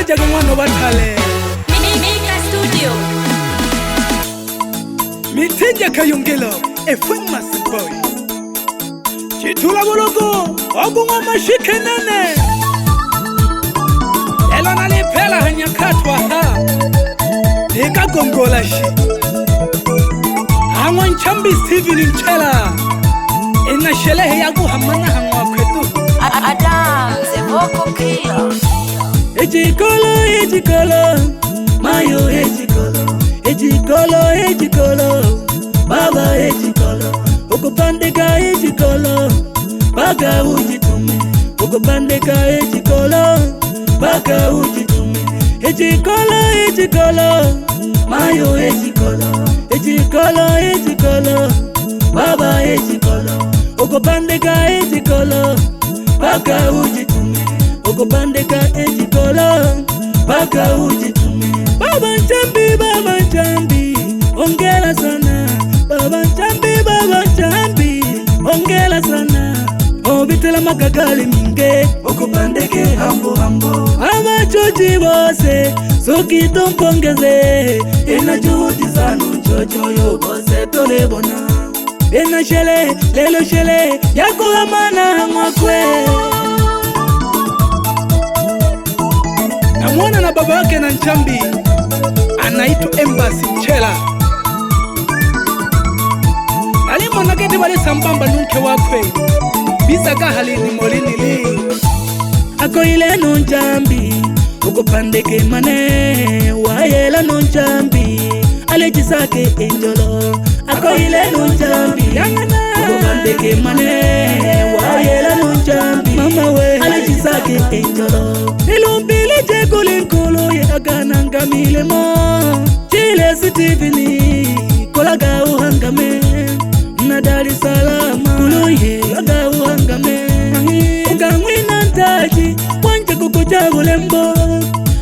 seja ngwana bathale Mika Studio Mithinja Kayungelo a famous boy Chitula boloko ogungwa mashikenene Elona le phela hanyakhathwa ha Eka gongola shi Hangwan chambi Steven Nchela Ina shelehe ya kuhamana hangwa kwetu Adam the vocal killer Ejikolo Mayo ejikolo Baba ejikolo Ukupandeka ejikolo Baka ujitume Ukupandeka ejikolo Baka ujitume Ejikolo Mayo ejikolo Baba ejikolo Ukupandeka ejikolo Baka ujitume Ukupandeka ejikolo Baka ujitume Baba Nchambi Ongela sana Baba Nchambi Ongela sana Obitela makagali minge Ukupandeke hambo Amachoji bose Sokito mpongeze Ina juhudi zanu chochoyo bose tolebona Ina shele, lelo shele Yako hamana mwakwe Namwona na baba wake na Nchambi Anaitwa Embassy Nchela Alimona kete wale sambamba nunke wakwe Bisa kahalini molini li Ako ile Nchambi Ukupandeke mane Wayela Nchambi Alejisake enjolo Ako ile Nchambi Ukupandeke mane Wayela Nchambi Mama we Alejisake enjolo Nilumbile jekuli nkulu Yakananga milemo Chile Steveni Kolaga uhangame Na Dar es Salaam Kuluye Kolaga uhangame Ugangwina ntaji Wanje kukuja ulembo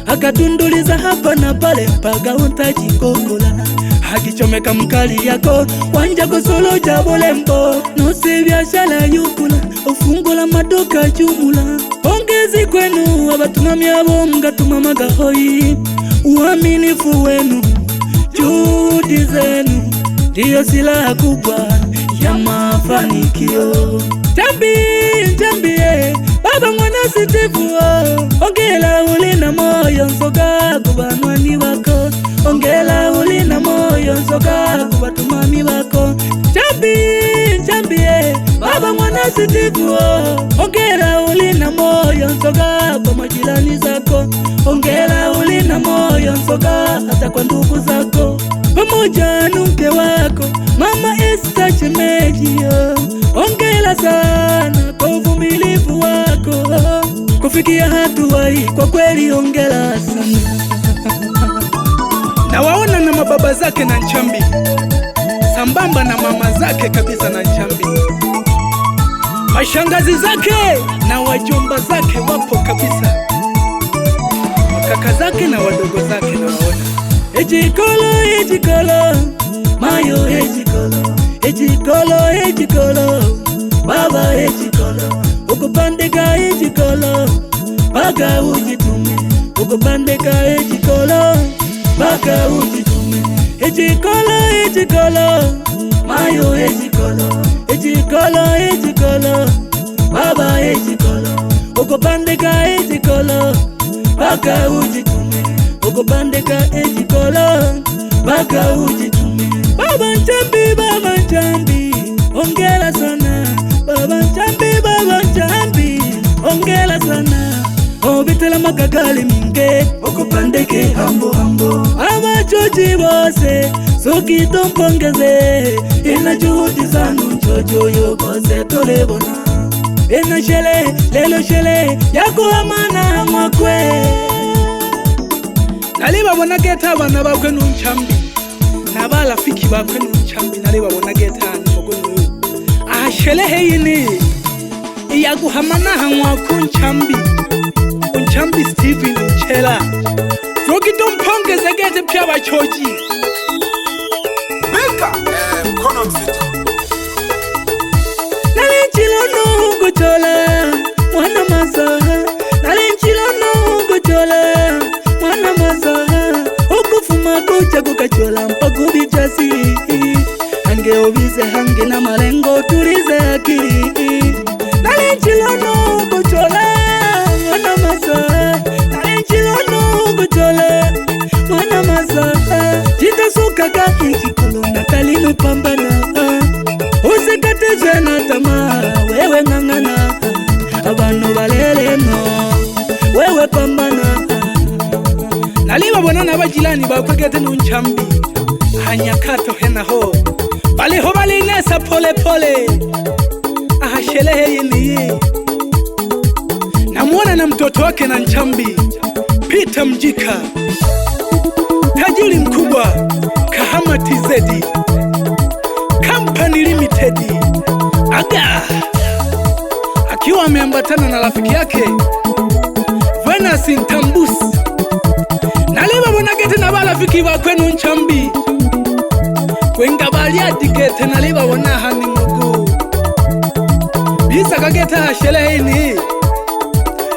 Akatunduliza hapa na pale mpaka untaji kokola Hakichomeka mkali yako Wanje kusulu jabulembo Nusi biashara yukula Ufungula maduka jumula Ongezi kwenu Wabatumami abo mgatuma magahoi Uaminifu wenu Juhudi zenu Ndiyo silaha kubwa ya mafanikio Nchambi Baba mwana sitifu Ongela ulina moyo nsoka kubanwani wako Ongela ulina moyo nsoka kubatumami wako Nchambi Baba mwana sitifu Ongela ulina moyo nsoka kwa majirani zako Ongela ulina moyo nsoka hata kwa ndugu zako Pamoja nuke wako Mama Esther Shemeji Ongela sana kwa uvumilivu wako Kufikia hatua hii kwa kweli ongela sana Na waona na mababa zake na Nchambi Sambamba na mama zake kabisa na Nchambi Mashangazi zake na wajomba zake wapo kabisa Wakaka zake na wadogo zake na waona Ejikolo Mayo ejikolo Baba ejikolo Ukupandeka ejikolo Baka ujitume Ukupandeka ejikolo Baka ujitume Ejikolo Mayo ejikolo Baba ejikolo Ukupandeka ejikolo Baka ujitume Ukupandeka ejikolo Baka ujitume Baba Nchambi Ongela sana Baba Nchambi Ongela sana Obitela makagali minge Ukupandeke hambo Amachoji bose Sokito mpongeze Ina juhudi zanu chochoyo bose tolebona Ina shele, lelo shele Yako hamana mwakwe Naliba wana geta wana bakwe Nchambi Nabala fiki bakwe Nchambi Naliba wana geta Nmogonu Shelehe yini Iyagu hamana hangwa Nchambi Steven Nchela Zokito mpongeze gete pia bachoji Mika mkono mzito Nalinchilo nugu chola Mwana masaha Nalinchilo nugu chola abantu baleleno wewe pambana nalibabona nabajilani bakwegete nunchambi hanyakato henaho baliho balinesa pole pole ahashelehe yini namuona na mtoto wake na nchambi Peter Mjika tajiri mkubwa Kahama TZ Company Limited aga akiwa ameambatana na rafiki yake Venus Ntambus naleba bonagete na barafiki bakwenu nchambi kwenga baliadigete naleba bona hani mugu bisa kageta hashelehini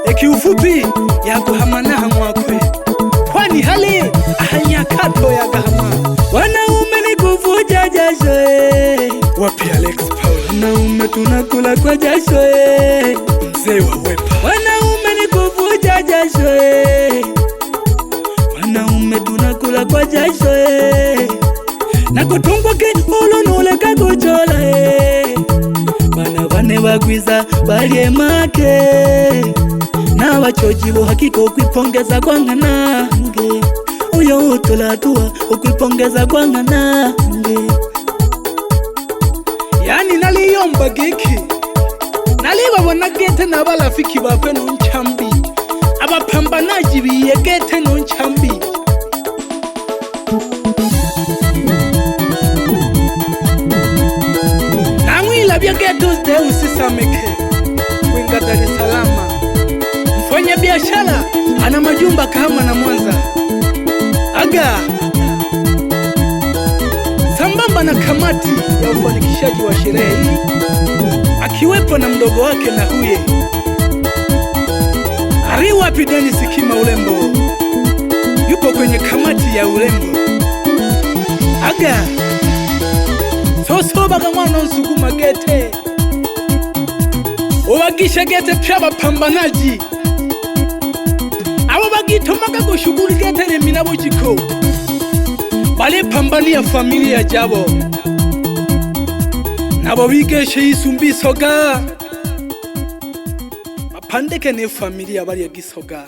ekiufupi yaguhamana hamwakwe kwani hali ahanyakato ya gahama wanaume ni kuvuja jasho wapi Alex Paul wanaume tunakula kwa jasho mzee wa wepa wanaume ni kuvuja jasho wanaume tunakula kwa jasho na kutumbuke ulunule kakuchola bana bane bagwiza balie make na wachojibo hakiko kwipongeza kwa nganange uyo utulatua ukwipongeza kwa nganange yani naliyomba geki nalibabona gete na barafiki bakwe nunchambi abapambanaji biyegete nunchambi namwilabya getos Deus Sameke kwinga Dar es Salaam mfanya biashara ana majumba Kahama na Mwanza aga sambamba na kamati ya ufanikishaji wa sherehe hii akiwepo na mdogo wake na huye Ariwa Pideni Sikima urembo yupo kwenye kamati ya urembo aga soso baga mwana nsuguma gete ubagisha gete pya bapambanaji abo bagitumaga gushughuli gete reminabo jiko bale pambania familia jabo nabo bigeshe yisumbisoga bapandeke ne familia bali ya gisoga